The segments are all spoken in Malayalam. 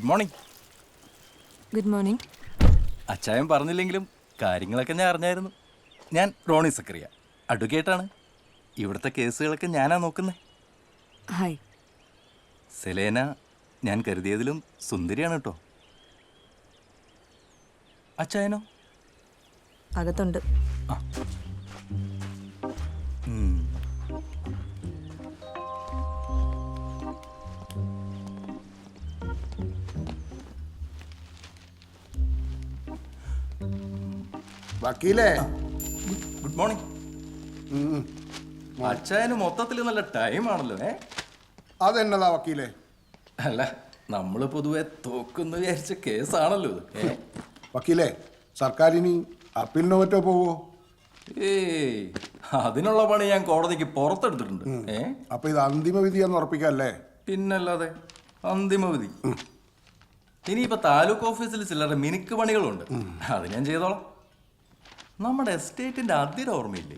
Good morning. Good morning. അച്ചായൻ പറഞ്ഞില്ലെങ്കിലും കാര്യങ്ങളൊക്കെ ഞാൻ അറിഞ്ഞായിരുന്നു. ഞാൻ റോണി സക്കറിയ, അഡ്വക്കേറ്റാണ്. ഇവിടുത്തെ കേസുകളൊക്കെ ഞാനാ നോക്കുന്നത്. ഹായ്. സെലേന ഞാൻ കരുതിയതിലും സുന്ദരിയാണ് കേട്ടോ. അച്ചായനോ? അകത്തുണ്ട്. വക്കീലേ, ഗുഡ് മോർണിംഗ്. അച്ചായന് മൊത്തത്തിൽ നല്ല ടൈമാണല്ലോ. അതെന്നതാ വക്കീലേ? അല്ല, നമ്മൾ പൊതുവെ തോക്കുന്നു വിചാരിച്ച കേസാണല്ലോ ഇത്. വക്കീലേ, സർക്കാരിനി അപ്പീലിനോ മറ്റോ പോവോ? ഏയ്, അതിനുള്ള പണി ഞാൻ കോടതിക്ക് പുറത്തെടുത്തിട്ടുണ്ട്. അപ്പൊ ഇത് അന്തിമ വിധിയാന്ന് ഉറപ്പിക്കല്ലേ? പിന്നല്ലാതെ അന്തിമ വിധി. ഇനിയിപ്പോ താലൂക്ക് ഓഫീസിൽ ചിലരുടെ മിനുക്ക് പണികളുണ്ട്, അത് ഞാൻ ചെയ്തോളാം. നമ്മുടെ എസ്റ്റേറ്റിന്റെ അതിര് ഓർമ്മയില്ലേ?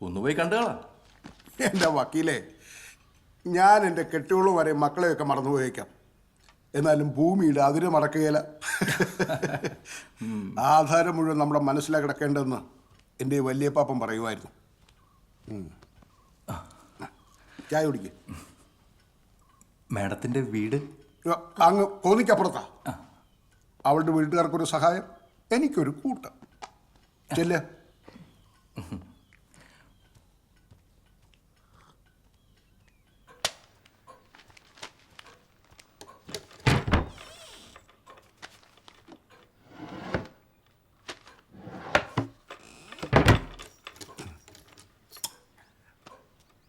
ഒന്ന് പോയി കണ്ടുകളാം. എൻ്റെ വക്കീലേ, ഞാൻ എൻ്റെ കെട്ടുകളും വരെ മക്കളെയൊക്കെ മറന്നുപോയേക്കാം, എന്നാലും ഭൂമിയുടെ അതിര് മറക്കുകയില്ല. ആധാരം മുഴുവൻ നമ്മുടെ മനസ്സിലാ കിടക്കേണ്ടതെന്ന് എൻ്റെ വലിയ പാപ്പൻ പറയുമായിരുന്നു. ചായ കുടിക്ക്. മാഡത്തിന്റെ വീട് അങ്ങ് കോന്നിക്കപ്പുറത്താ. അവളുടെ വീട്ടുകാർക്കൊരു സഹായം, എനിക്കൊരു കൂട്ടം. ചെല്ല.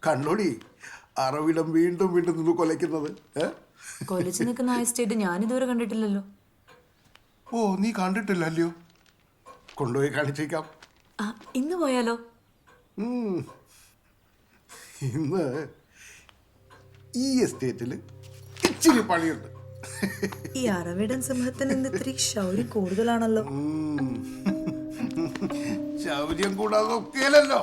കണ്ണോടി, അറവിടം വീണ്ടും വീണ്ടും നിന്ന് കൊലയ്ക്കുന്നത്. കൊലച്ചു നിൽക്കുന്ന ആ എസ്റ്റേറ്റ് ഞാനിതുവരെ കണ്ടിട്ടില്ലല്ലോ. ഓ, നീ കണ്ടിട്ടില്ലല്ലോ? കൊണ്ടുപോയി കാണിച്ചേക്കാം. ഇന്ന് പോയാലോ? ഇന്ന് ഈ എസ്റ്റേറ്റിൽ ഇച്ചിരി പണിയുണ്ട്. ഈ അറവിടൻ സിംഹത്തിന് ഇന്ന് ഇത്തിരി ശൗര്യം കൂടുതലാണല്ലോ. ശൗര്യം കൂടാതെ ഒക്കെയല്ലോ.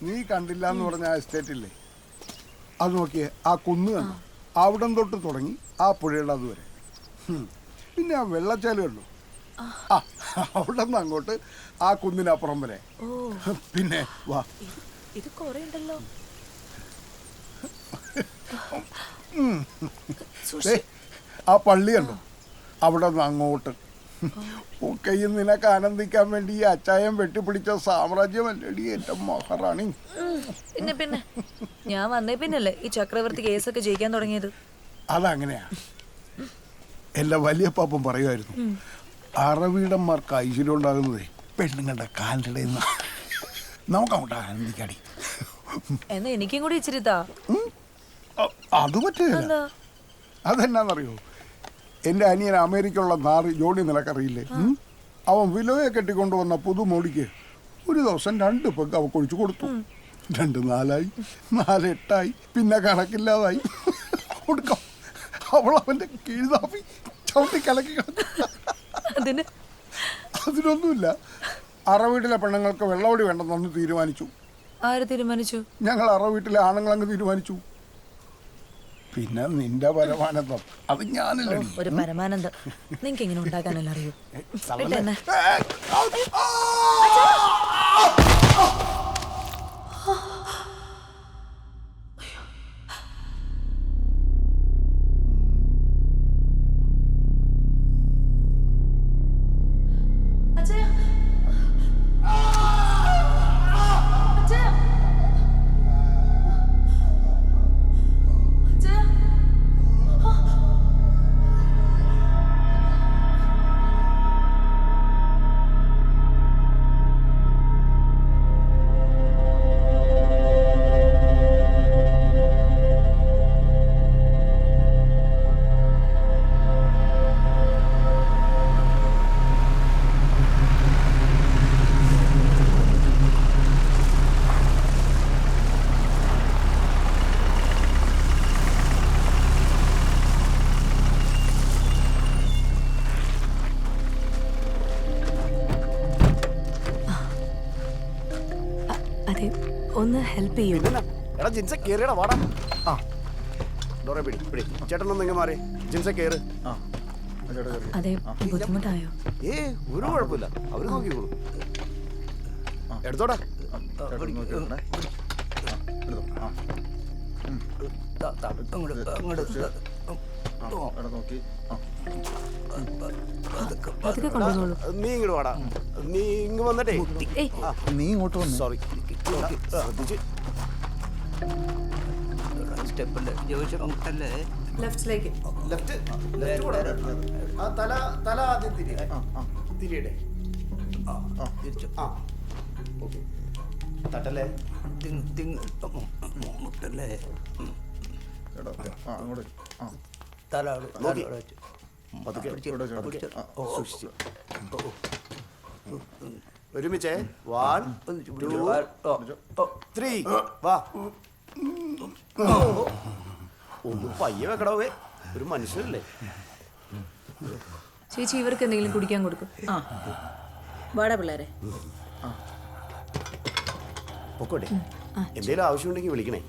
നീ കണ്ടില്ല എന്ന് പറഞ്ഞ ആ എസ്റ്റേറ്റില്ലേ, അത് നോക്കിയേ. ആ കുന്ന് കണ്ടു, അവിടം തൊട്ട് തുടങ്ങി ആ പുഴയുടെ അതുവരെ. പിന്നെ ആ വെള്ളച്ചാല് കണ്ടു, അവിടെ നിന്ന് അങ്ങോട്ട് ആ കുന്നിനപ്പുറം വരെ. പിന്നെ വാ, ഇത് കുറേ ഉണ്ടല്ലോ. ആ പള്ളി കണ്ടു, അവിടെ നിന്ന് അങ്ങോട്ട്. ഒക്കെയും നിനക്ക് ആനന്ദിക്കാൻ വേണ്ടി ഈ അച്ചായം വെട്ടിപ്പിടിച്ച സാമ്രാജ്യമല്ലേടി എന്റെ മഹാറാണി. പിന്നെ പിന്നെ ഞാൻ വന്നേ പിന്നല്ലേ ഈ ചക്രവർത്തി കേസൊക്കെ ജയിക്കാൻ തുടങ്ങിയത്. അതങ്ങനെയാ. എല്ലാ വലിയ പാപ്പം പറയുമായിരുന്നു, അറവീടന്മാർക്ക് ഐശ്വര്യം ഉണ്ടാകുന്നതേ പെണ്ണുങ്ങളുടെ കാലിടയിൽ നിന്ന്. നമുക്കങ്ങോട്ട് ആനന്ദിക്കാടി. എന്നാ എനിക്കും കൂടി ഇച്ചിരി താ. അത് പറ്റില്ല. അതെന്നാന്നറിയോ, എൻ്റെ അനിയൻ അമേരിക്കയുള്ള നാറ് ജോണി നിനക്കറിയില്ലേ? അവൻ വിലോയെ കെട്ടിക്കൊണ്ടുവന്ന പുതുമോടിക്ക് ഒരു ദിവസം 2 പെഗ് അവ കൊഴിച്ചു കൊടുത്തു. 2 4 4 8 പിന്നെ കണക്കില്ലാതായി. കൊടുക്കാം, അവൾ അവൻ്റെ കീഴ്താപ്പി ചവിട്ടി കലക്കി. അതിനൊന്നുമില്ല, അറവീട്ടിലെ പെണ്ണുങ്ങൾക്ക് വെള്ളവടി വേണ്ടെന്നൊന്ന് തീരുമാനിച്ചു. ആര് തീരുമാനിച്ചു? ഞങ്ങൾ അറവീട്ടിലെ ആണുങ്ങളങ്ങ് തീരുമാനിച്ചു. പിന്നെ നിന്റെ പരമാനന്ദം അത് ഞാനല്ലേ. ഒരു പരമാനന്ദം നിങ്ങക്ക് എങ്ങനെ ഉണ്ടാക്കാനല്ല അറിയൂ. അതെ, ഒന്ന് ഹെൽപ്പ് ചെയ്യൂ. പിന്നെ എടാ ജിൻസെ കേറിയടാ വാടാ. ആ ഡോറെ പിടി പിടി ചേട്ടനൊന്നും നിങ്ങൾ മാറി ജിൻസെ കേറ്. അതെ, ബുദ്ധിമുട്ടായോ? ഒരു കുഴപ്പമില്ല, അവര് നോക്കിക്കോളൂ. എടുത്തോടാ. അതൊക്കെ കൊണ്ടുവന്നോളൂ. നീ ഇങ്ങോട്ട് വാടാ. നീ ഇങ്ങ് വന്നിട്ടേ ഏയ്, നീ ഇങ്ങോട്ട് വന്നു. സോറി ശ്രദ്ധിച്ച്. ലെഫ്റ്റിലേക്ക്. ലെഫ്റ്റ് ലെഫ്റ്റ് കൂടെ ആ തല തല ആദ്യം തിരിയട്ടെ. തിരിച്ചു. ആ ഓക്കെ. തട്ടല്ലേ മുട്ടല്ലേ. നോക്കി സൂക്ഷിച്ചു. ഒരുമിച്ചേ 1 2 3 വാ. ഒന്ന് പയ്യെ വെക്കടാവേ, ഒരു മനുഷ്യരല്ലേ. ചേച്ചി ഇവർക്ക് എന്തെങ്കിലും കുടിക്കാൻ കൊടുക്കും. ആ വാടാ പിള്ളേരെ. പൊക്കോട്ടെ, എന്തേലും ആവശ്യമുണ്ടെങ്കിൽ വിളിക്കണേ.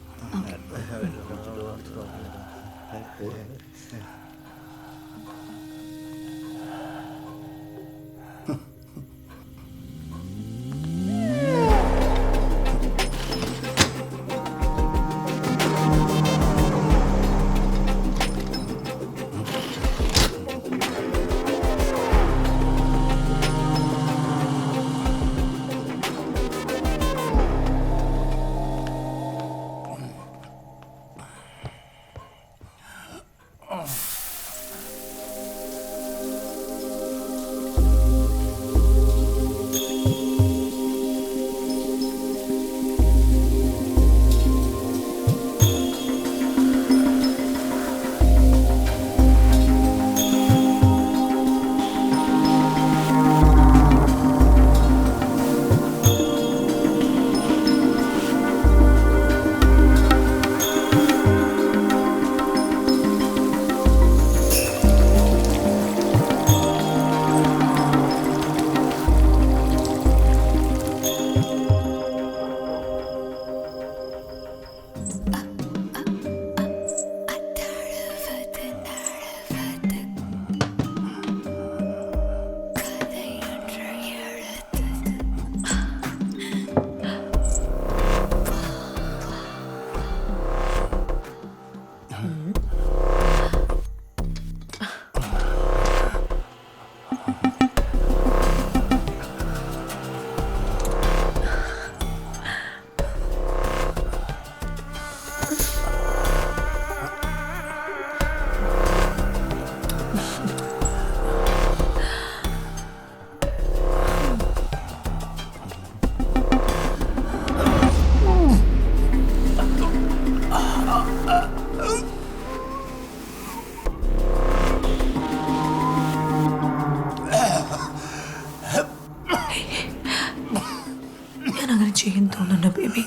ചെയ്യാൻ തോന്നുന്നു ബേബി.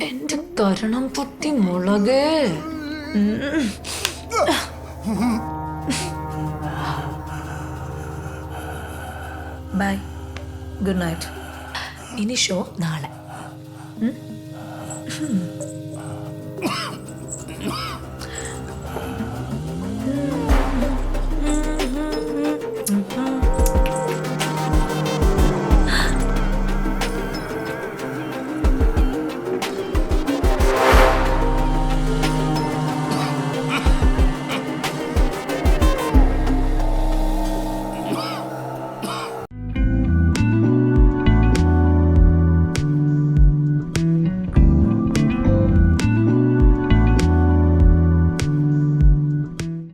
എന്റെ കരണം പൊട്ടി മുളകേ. Bye, good night. ഇനി ഷോ നാളെ.